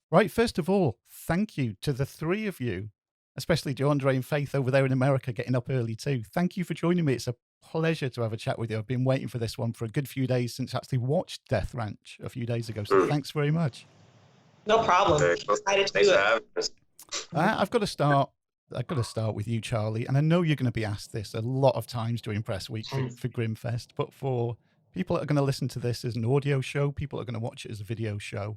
Right, first of all, thank you to the three of you, especially Deiondre and Faith over there in America getting up early too. Thank you for joining me. It's a pleasure to have a chat with you. I've been waiting for this one for a good few days since I actually watched Death Ranch a few days ago, so thanks very much. No problem. Excited to do it. I've got to start with you, Charlie, and I know you're going to be asked this a lot of times during press week for Grimmfest, but for people that are going to listen to this as an audio show, people that are going to watch it as a video show,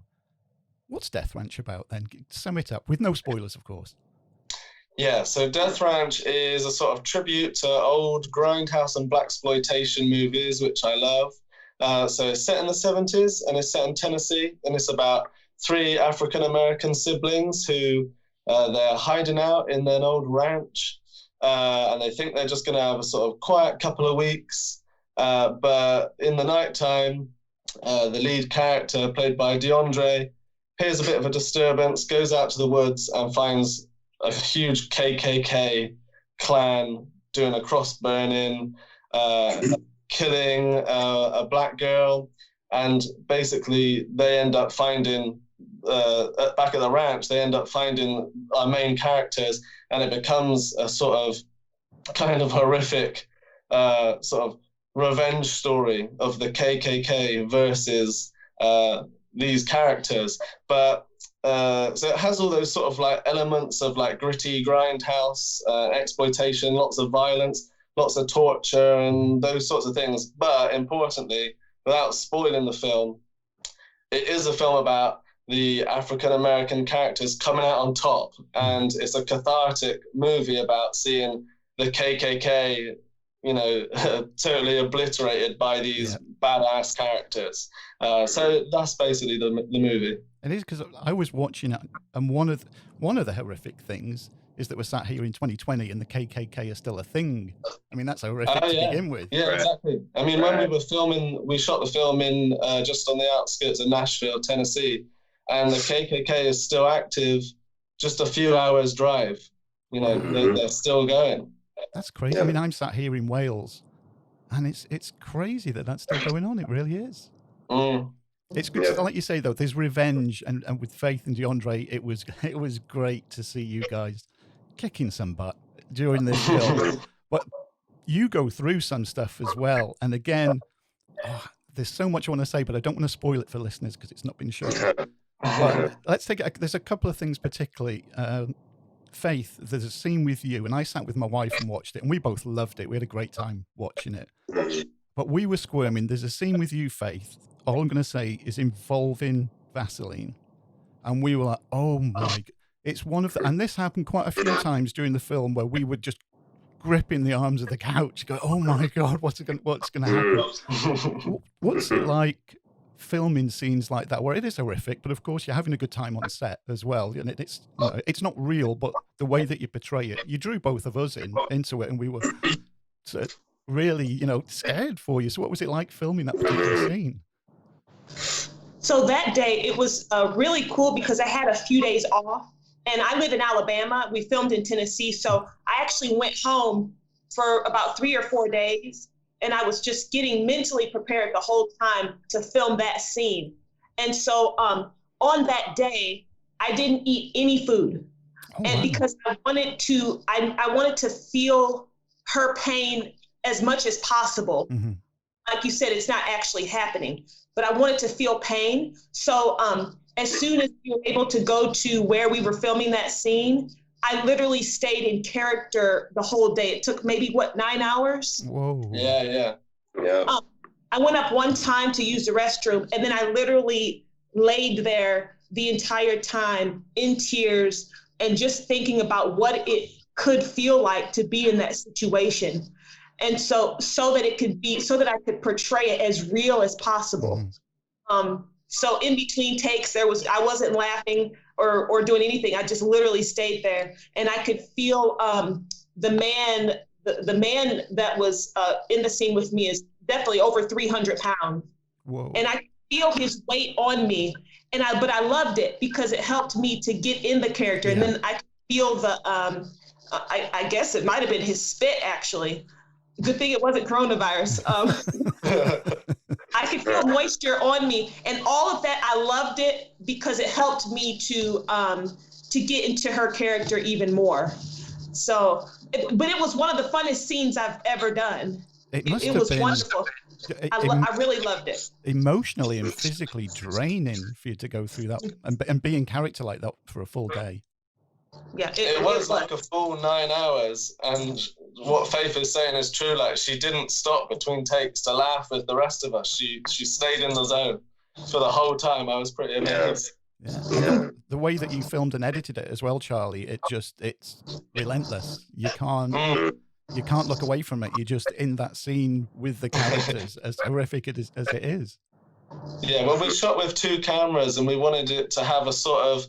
what's Death Ranch about then? Sum it up, with no spoilers, of course. Yeah, so Death Ranch is a sort of tribute to old grindhouse and blaxploitation movies, which I love. So it's set in the 70s, and it's set in Tennessee, and it's about three African-American siblings who they're hiding out in an old ranch, and they think they're just going to have a sort of quiet couple of weeks. But in the nighttime, the lead character, played by Deiondre, hears a bit of a disturbance, goes out to the woods and finds a huge KKK clan doing a cross burning, killing a black girl. And basically they end up finding, back at the ranch, they end up finding our main characters, and it becomes a sort of kind of horrific sort of revenge story of the KKK versus these characters. But so it has all those sort of like elements of like gritty grindhouse exploitation, lots of violence, lots of torture and those sorts of things. But importantly, without spoiling the film, it is a film about the African-American characters coming out on top, and it's a cathartic movie about seeing the KKK, you know, totally obliterated by these badass characters. So that's basically the movie. It is, because I was watching it, and one of the horrific things is that we're sat here in 2020 and the KKK is still a thing. I mean, that's horrific to begin with. Yeah, exactly. I mean, when we were filming, we shot the film in just on the outskirts of Nashville, Tennessee, and the KKK is still active, just a few hours drive. You know, they're still going. That's crazy. I mean, I'm sat here in Wales, and it's crazy that that's still going on. It really is. It's good, like you say, though, there's revenge, and with Faith and Deiondre, it was great to see you guys kicking some butt during this film. But you go through some stuff as well, and again, there's so much I want to say, but I don't want to spoil it for listeners because it's not been shown. But let's take it. There's a couple of things particularly. Faith, there's a scene with you, and I sat with my wife and watched it, and we both loved it. We had a great time watching it. But we were squirming. There's a scene with you, Faith. All I'm going to say is involving Vaseline. And we were like, oh my, it's one of the, and this happened quite a few times during the film where we would just grip in the arms of the couch, go, oh my God, what's going to happen? What's it like filming scenes like that where it is horrific, but of course you're having a good time on set as well, and it's it's not real, but the way that you portray it, you drew both of us into it, and we were really scared for you. So what was it like filming that particular scene? So that day it was really cool because I had a few days off, and I live in Alabama. We filmed in Tennessee, so I actually went home for about 3 or 4 days. And I was just getting mentally prepared the whole time to film that scene. And so on that day, I didn't eat any food. And because I wanted to feel her pain as much as possible. Mm-hmm. Like you said, it's not actually happening, but I wanted to feel pain. So as soon as we were able to go to where we were filming that scene, I literally stayed in character the whole day. It took maybe 9 hours? Whoa. Yeah. I went up one time to use the restroom, and then I literally laid there the entire time in tears and just thinking about what it could feel like to be in that situation. And so that I could portray it as real as possible. Mm-hmm. So in between takes, I wasn't laughing or doing anything. I just literally stayed there, and I could feel the man that was in the scene with me is definitely over 300 pounds. Whoa. And I feel his weight on me, but I loved it because it helped me to get in the character. Yeah. And then I could feel the I guess it might have been his spit, actually. Good thing it wasn't coronavirus. I could feel moisture on me, and all of that, I loved it. because it helped me to get into her character even more. So, but it was one of the funnest scenes I've ever done. It was wonderful. I really loved it. Emotionally and physically draining for you to go through that and be in character like that for a full day. Yeah, it was like a full 9 hours, and what Faith is saying is true. Like, she didn't stop between takes to laugh with the rest of us. She stayed in the zone for the whole time. I was pretty amazed. Yeah. The way that you filmed and edited it as well, Charlie, it's relentless. You can't look away from it. You're just in that scene with the characters, as horrific as it is. Yeah, well, we shot with 2 cameras, and we wanted it to have a sort of,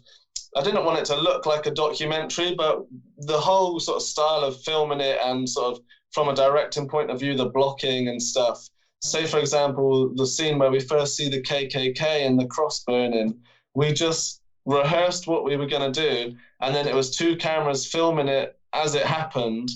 I didn't want it to look like a documentary, but the whole sort of style of filming it and sort of from a directing point of view, the blocking and stuff. Say, for example, the scene where we first see the KKK and the cross burning, we just rehearsed what we were going to do, and then it was 2 cameras filming it as it happened,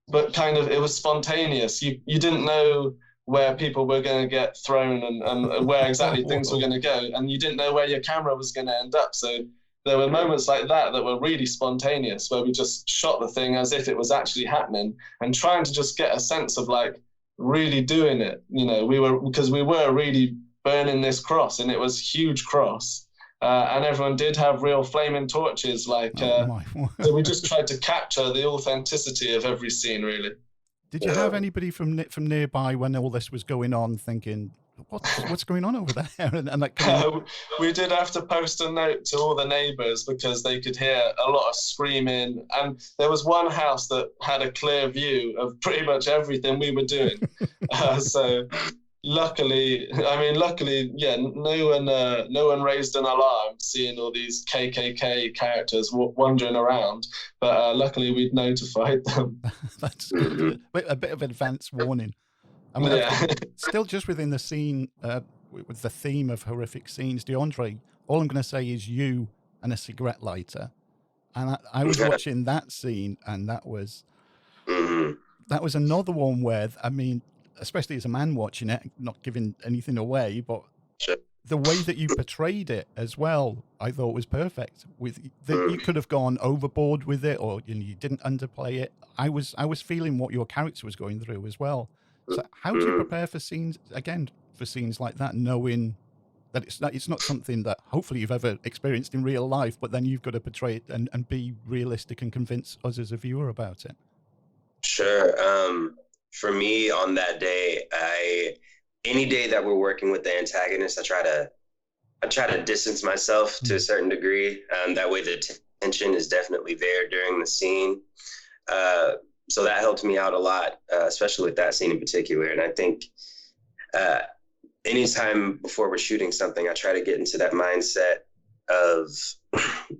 but kind of it was spontaneous. You didn't know where people were going to get thrown and where exactly things were going to go, and you didn't know where your camera was going to end up. So there were moments like that were really spontaneous, where we just shot the thing as if it was actually happening and trying to just get a sense of like really doing it. You know, because we were really burning this cross, and it was a huge cross. And everyone did have real flaming torches, so we just tried to capture the authenticity of every scene, really. Did you have anybody from nearby when all this was going on thinking, what's going on over there? We did have to post a note to all the neighbours because they could hear a lot of screaming. And there was one house that had a clear view of pretty much everything we were doing. So luckily, yeah, no one raised an alarm seeing all these KKK characters wandering around. But luckily, we'd notified them. That's good. A bit of advance warning. I mean, still just within the scene, with the theme of horrific scenes, Deiondre, all I'm going to say is you and a cigarette lighter. And I was watching that scene, and that was another one where, I mean, especially as a man watching it, not giving anything away, but the way that you portrayed it as well, I thought was perfect. You could have gone overboard with it, or you didn't underplay it. I was feeling what your character was going through as well. So how do you prepare for scenes like that, knowing that it's not something that hopefully you've ever experienced in real life, but then you've got to portray it and be realistic and convince us as a viewer about it? Sure. For me on that day, any day that we're working with the antagonist, I try to distance myself to a certain degree. That way the tension is definitely there during the scene. So that helped me out a lot, especially with that scene in particular. And I think anytime before we're shooting something, I try to get into that mindset of,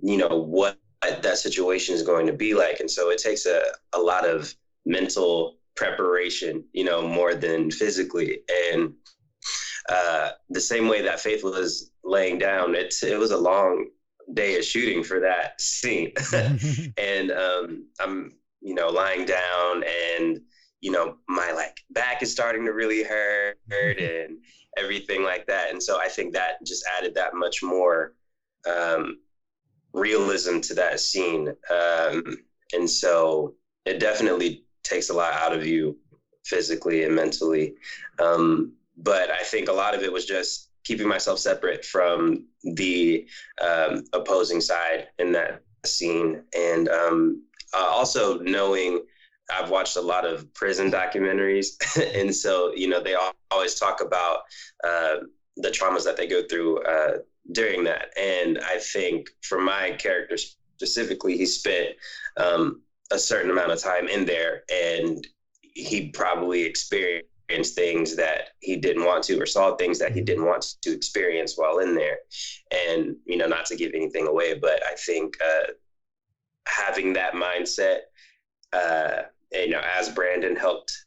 what that situation is going to be like. And so it takes a lot of mental preparation, more than physically. And the same way that Faith was laying down, it was a long day of shooting for that scene. And I'm lying down, and my back is starting to really hurt and everything like that. And so I think that just added that much more realism to that scene. And so it definitely takes a lot out of you physically and mentally. But I think a lot of it was just keeping myself separate from the opposing side in that scene. And also knowing I've watched a lot of prison documentaries. And so, they always talk about the traumas that they go through during that. And I think for my character specifically, he spent a certain amount of time in there, and he probably experienced things that he didn't want to, or saw things that he didn't want to experience while in there. And, not to give anything away, but I think having that mindset, as Brandon helped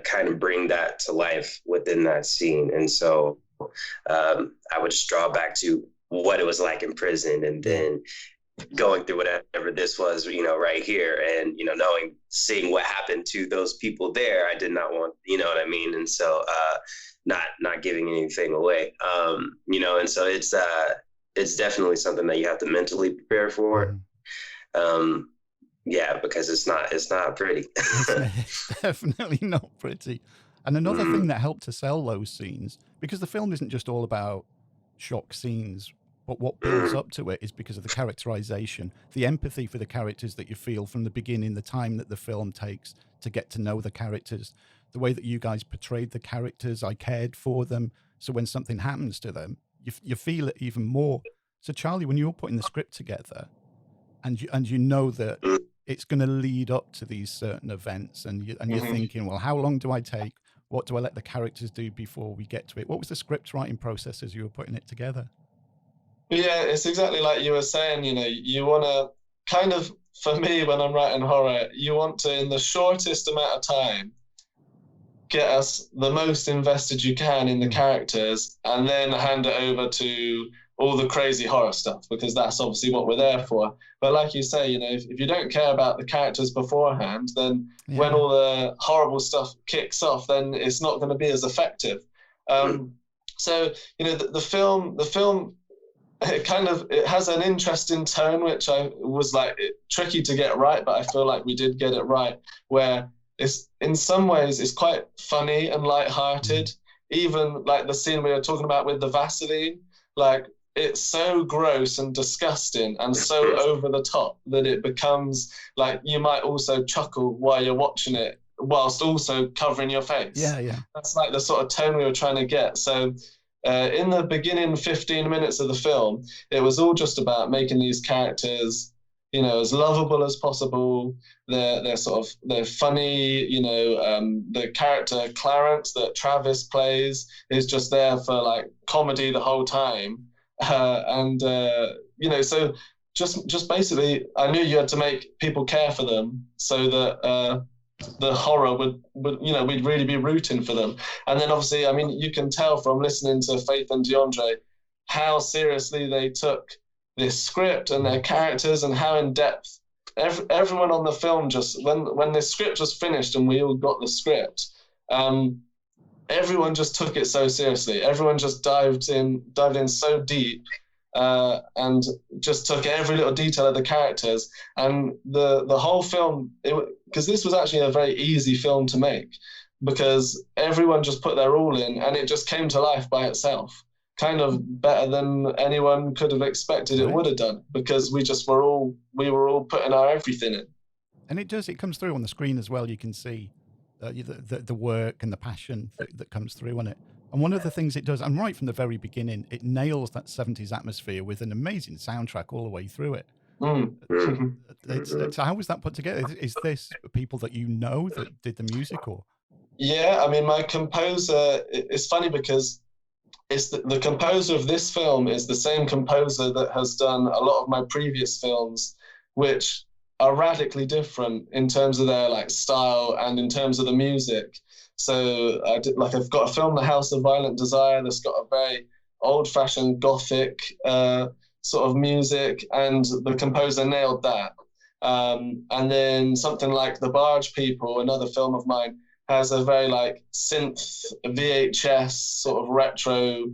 kind of bring that to life within that scene. And so I would just draw back to what it was like in prison, and then going through whatever this was, right here, and, seeing what happened to those people there. I did not want, what I mean? And so not giving anything away, and so it's definitely something that you have to mentally prepare for. Yeah, because it's not pretty. It's definitely not pretty. And another thing that helped to sell those scenes, because the film isn't just all about shock scenes, but what builds up to it is because of the characterization, the empathy for the characters that you feel from the beginning, the time that the film takes to get to know the characters, the way that you guys portrayed the characters. I cared for them. So when something happens to them, you feel it even more. So Charlie, when you're putting the script together and you know that it's going to lead up to these certain events, and you're thinking, well, how long do I take? What do I let the characters do before we get to it? What was the script writing process as you were putting it together? Yeah, it's exactly like you were saying, you want to kind of, for me, when I'm writing horror, you want to, in the shortest amount of time, get us the most invested you can in the characters, and then hand it over to all the crazy horror stuff, because that's obviously what we're there for. But like you say, if you don't care about the characters beforehand, then when all the horrible stuff kicks off, then it's not going to be as effective. So, the film, it has an interesting tone, which I was tricky to get right, but I feel like we did get it right, where it's, in some ways, it's quite funny and lighthearted. Even like the scene we were talking about with the Vaseline, it's so gross and disgusting and so over the top that it becomes like you might also chuckle while you're watching it, whilst also covering your face. Yeah. That's like the sort of tone we were trying to get. So in the beginning 15 minutes of the film, it was all just about making these characters, as lovable as possible. They're funny. The character Clarence that Travis plays is just there for comedy the whole time. So just basically, I knew you had to make people care for them so that the horror would we'd really be rooting for them. And then obviously, you can tell from listening to Faith and Deiondre how seriously they took this script and their characters, and how in depth everyone on the film, just when the script was finished and we all got the script, everyone just took it so seriously. Everyone just dived in so deep, and just took every little detail of the characters. And the whole film, because this was actually a very easy film to make, because everyone just put their all in, and it just came to life by itself, kind of better than anyone could have expected it would have done, because we were all putting our everything in. And it comes through on the screen as well. You can see the work and the passion that comes through on it. And one of the things it does, and right from the very beginning, it nails that 70s atmosphere with an amazing soundtrack all the way through it. So how was that put together? Is this people that you know that did the music, or? Yeah, my composer, it's funny because it's the composer of this film is the same composer that has done a lot of my previous films, which are radically different in terms of their style and in terms of the music. So I've got a film, The House of Violent Desire, that's got a very old-fashioned gothic sort of music, and the composer nailed that. And then something like The Barge People, another film of mine, has a very synth VHS sort of retro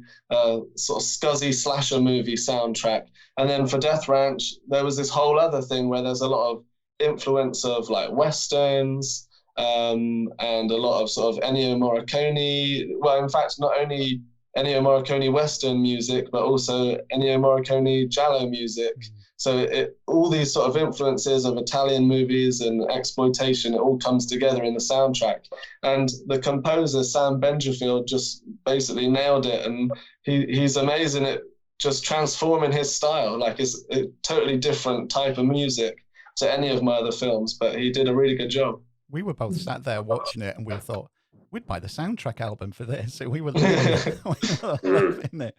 sort of scuzzy slasher movie soundtrack. And then for Death Ranch, there was this whole other thing where there's a lot of influence of westerns, and a lot of sort of Ennio Morricone. Well, in fact, not only Ennio Morricone Western music, but also Ennio Morricone Giallo music. So all these sort of influences of Italian movies and exploitation, it all comes together in the soundtrack. And the composer, Sam Benjafield, just basically nailed it. And he's amazing at just transforming his style. It's a totally different type of music to any of my other films, but he did a really good job. We were both sat there watching it, and we thought, we'd buy the soundtrack album for this. We were loving it.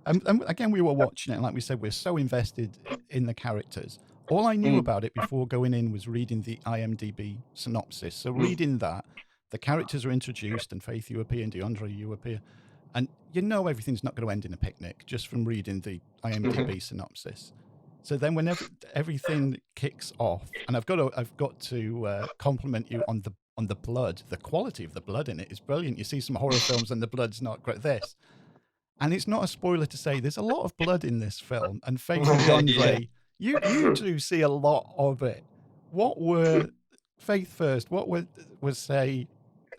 And again, we were watching it, and like we said, we're so invested in the characters. All I knew about it before going in was reading the IMDb synopsis. So reading that, the characters are introduced, and Faith, you appear, and Deiondre, you appear. And everything's not going to end in a picnic just from reading the IMDb synopsis. So then when everything kicks off, and I've got to compliment you on the blood. The quality of the blood in it is brilliant. You see some horror films and the blood's not great. And it's not a spoiler to say there's a lot of blood in this film. And Faith and Deiondre, you do see a lot of it. What were, Faith first, what was say,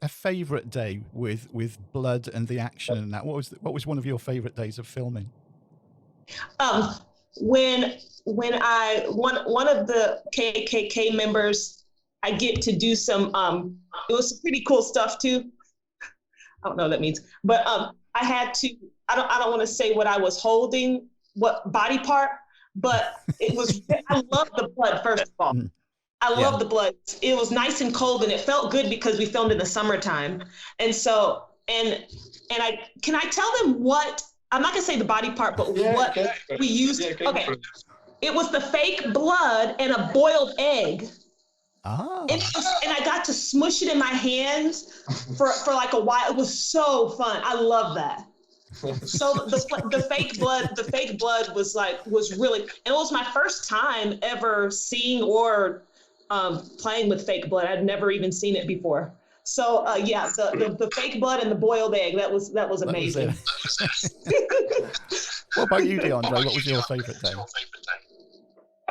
a favourite day with blood and the action and that? What was one of your favourite days of filming? When one of the KKK members, I get to do some, it was some pretty cool stuff too. I don't know what that means, but I had to, I don't want to say what I was holding, what body part, but it was, I love the blood, first of all. I love the blood. It was nice and cold, and it felt good because we filmed in the summertime. And so, and can I tell them what, I'm not gonna say the body part, but what we used? Okay, it was the fake blood and a boiled egg. Ah. And I got to smush it in my hands for like a while. It was so fun. I love that. So the fake blood was really, and it was my first time ever seeing or playing with fake blood. I'd never even seen it before. So the fake blood and the boiled egg, that was amazing. What about you, Deiondre? What was your favorite day?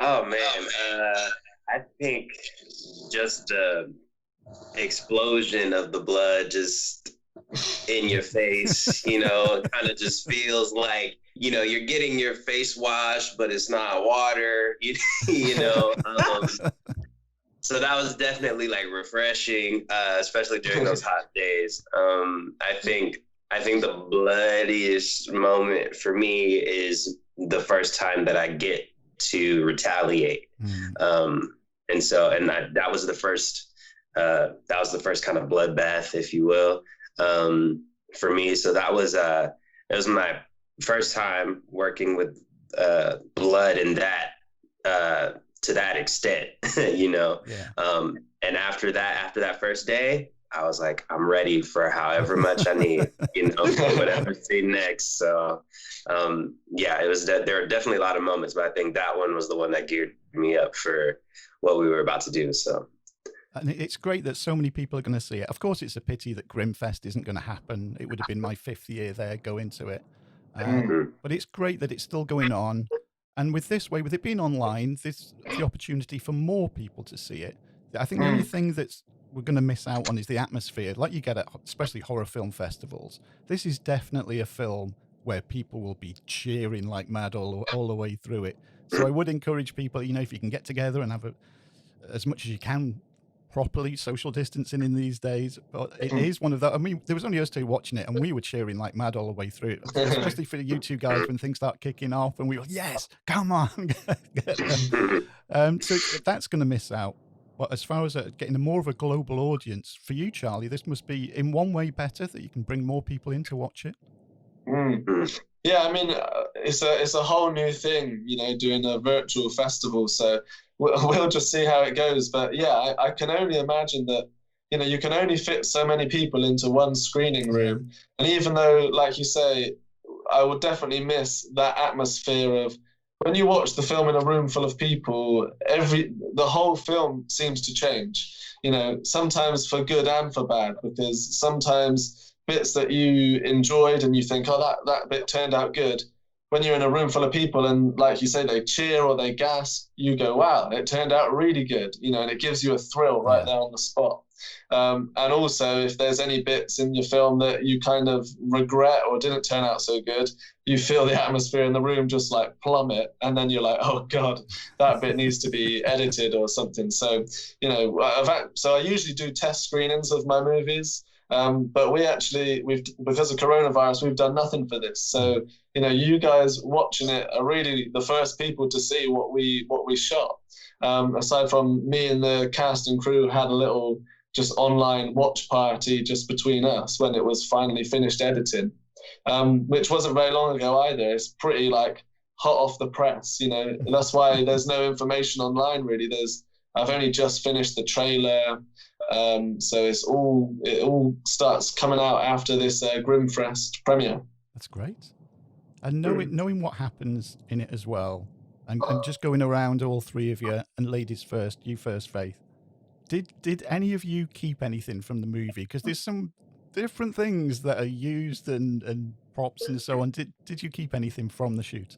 Oh man, I think just the explosion of the blood just in your face, kind of just feels like, you're getting your face washed, but it's not water, So that was definitely like refreshing, especially during those hot days. I think the bloodiest moment for me is the first time that I get to retaliate. That was the first kind of bloodbath, if you will, for me. So that was it was my first time working with blood in that to that extent, and after that first day, I was like, I'm ready for however much I need, whatever see next. So it was there are definitely a lot of moments, but I think that one was the one that geared me up for what we were about to do. So, and it's great that so many people are going to see it. Of course, it's a pity that Grimmfest isn't going to happen. It would have been my 5th year there going to it. But it's great that it's still going on. And with it being online, there's the opportunity for more people to see it. I think the only thing that's we're going to miss out on is the atmosphere, like you get at especially horror film festivals. This is definitely a film where people will be cheering like mad all the way through it. So I would encourage people, if you can get together and have as much as you can properly social distancing in these days. But it is one of those. I mean, there was only us two watching it, and we were cheering like mad all the way through it, especially for you two guys when things start kicking off, and we were, yes, come on. So that's going to miss out. But as far as getting more of a global audience, for you, Charlie, this must be in one way better that you can bring more people in to watch it. Yeah, I mean, it's a whole new thing, doing a virtual festival. So we'll just see how it goes. But yeah, I can only imagine that, you can only fit so many people into one screening room. And even though, like you say, I would definitely miss that atmosphere of when you watch the film in a room full of people, the whole film seems to change, sometimes for good and for bad, because sometimes bits that you enjoyed and you think, oh, that bit turned out good. When you're in a room full of people and, like you say, they cheer or they gasp, you go, wow, it turned out really good, and it gives you a thrill right there on the spot. And also, if there's any bits in your film that you kind of regret or didn't turn out so good, you feel the atmosphere in the room just like plummet, and then you're like, oh God, that bit needs to be edited or something. So, so I usually do test screenings of my movies. But because of coronavirus, we've done nothing for this. So, you guys watching it are really the first people to see what we shot. Aside from me and the cast and crew had a little just online watch party just between us when it was finally finished editing, which wasn't very long ago either. It's pretty like hot off the press, That's why there's no information online really. I've only just finished the trailer. So it all starts coming out after this Grimmfest premiere. That's great. And knowing what happens in it as well, and just going around all three of you, and ladies first, you first, Faith. Did any of you keep anything from the movie? Because there's some different things that are used and props and so on. Did you keep anything from the shoot?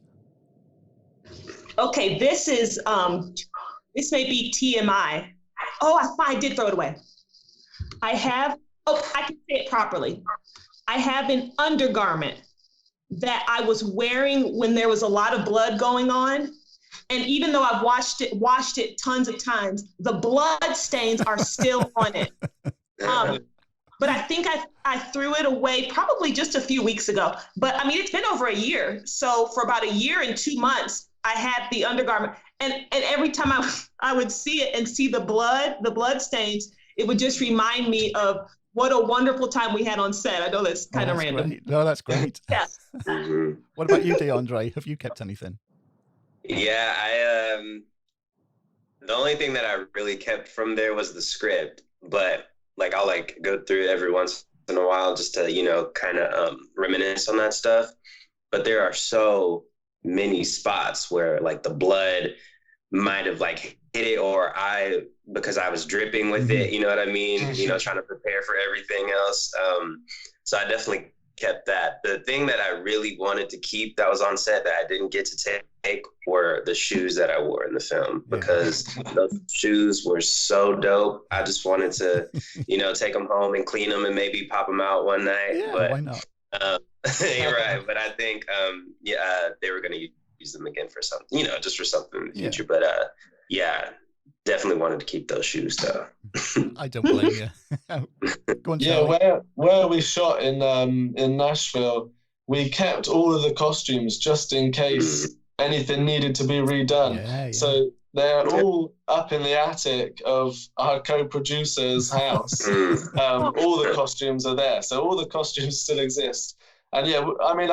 Okay, this may be TMI. Oh, I did throw it away. I can say it properly. I have an undergarment that I was wearing when there was a lot of blood going on. And even though I've washed it tons of times, the blood stains are still on it. But I think I threw it away probably just a few weeks ago. But I mean, it's been over a year. So for about a year and 2 months, I had the undergarment. And every time I would see it and see the blood stains, it would just remind me of what a wonderful time we had on set. I know that's kind of random. Great. No, that's great. Yeah. What about you, Deiondre? Have you kept anything? Yeah, the only thing that I really kept from there was the script, but like I'll like go through it every once in a while just to, you know, kind of reminisce on that stuff. But there are so many spots where like the blood might have like hit it, or because I was dripping with it, you know what I mean? You know, trying to prepare for everything else. So I definitely kept that. The thing that I really wanted to keep that was on set that I didn't get to take were the shoes that I wore in the film, because those shoes were so dope. I just wanted to, you know, take them home and clean them and maybe pop them out one night. Yeah, but why not? you're right. But I think, they were going to use them again for something, you know, just for something in the future. But yeah, definitely wanted to keep those shoes though. I don't blame you. Go on, yeah, where we shot in Nashville, we kept all of the costumes just in case anything needed to be redone. Yeah. So they're all up in the attic of our co-producer's house. All the costumes are there, so all the costumes still exist. And yeah, I mean,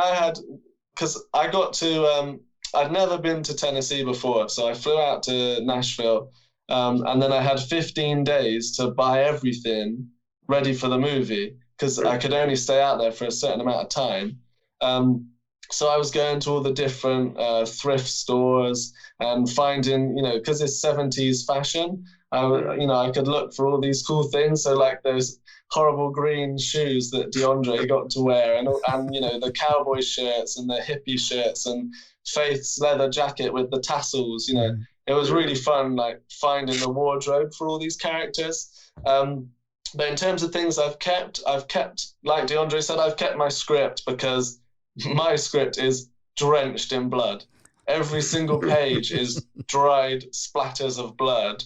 because I got to, I'd never been to Tennessee before, so I flew out to Nashville. And then I had 15 days to buy everything ready for the movie, because I could only stay out there for a certain amount of time. So I was going to all the different thrift stores and finding, you know, because it's 70s fashion, I could look for all these cool things. So like those horrible green shoes that Deiondre got to wear, and you know, the cowboy shirts and the hippie shirts and Faith's leather jacket with the tassels, you know. It was really fun, like finding the wardrobe for all these characters. But in terms of things I've kept, like Deiondre said, I've kept my script, because my script is drenched in blood. Every single page is dried splatters of blood,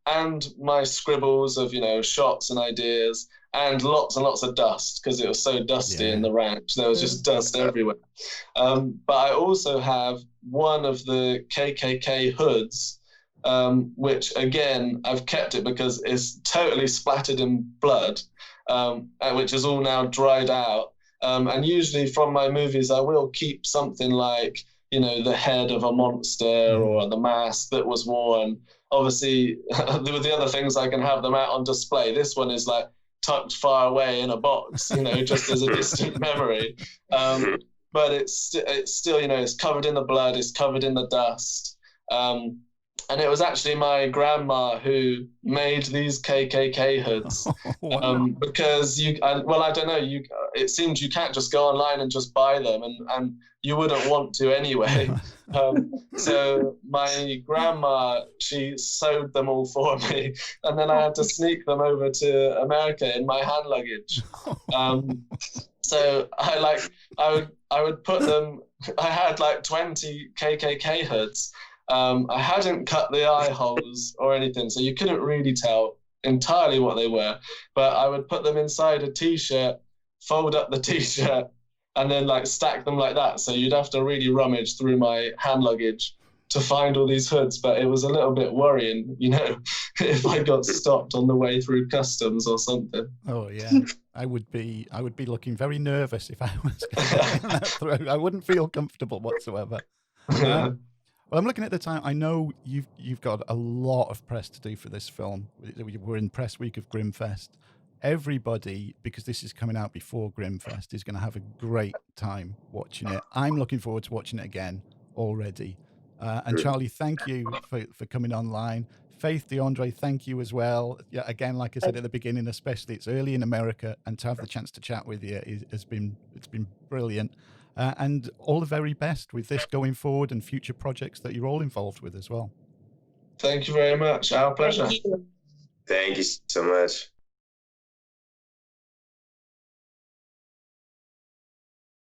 and my scribbles of, you know, shots and ideas, and lots of dust, because it was so dusty in the ranch. There was just dust everywhere. But I also have one of the KKK hoods, which again, I've kept it because it's totally splattered in blood, which is all now dried out. And usually from my movies, I will keep something like, you know, the head of a monster or the mask that was worn. Obviously, with the other things, I can have them out on display. This one is like tucked far away in a box, you know, just as a distant memory. But it's still, you know, it's covered in the blood, it's covered in the dust. And it was actually my grandma who made these KKK hoods. Because I don't know, it seems you can't just go online and just buy them, and you wouldn't want to anyway. So my grandma, she sewed them all for me, and then I had to sneak them over to America in my hand luggage. So I would put them, I had like 20 KKK hoods. I hadn't cut the eye holes or anything, so you couldn't really tell entirely what they were. But I would put them inside a T-shirt, fold up the T-shirt, and then like stack them like that. So you'd have to really rummage through my hand luggage to find all these hoods. But it was a little bit worrying, you know, if I got stopped on the way through customs or something. Oh yeah, I would be looking very nervous if I was getting that through. I wouldn't feel comfortable whatsoever. Well, I'm looking at the time. I know you've got a lot of press to do for this film. We're in press week of Grimmfest. Everybody, because this is coming out before Grimmfest, is going to have a great time watching it. I'm looking forward to watching it again already. And Charlie, thank you for coming online. Faith, Deiondre, thank you as well. Yeah, again, like I said at the beginning, especially it's early in America, and to have the chance to chat with you it's been brilliant. And all the very best with this going forward and future projects that you're all involved with as well. Thank you very much. Our pleasure. Thank you so much.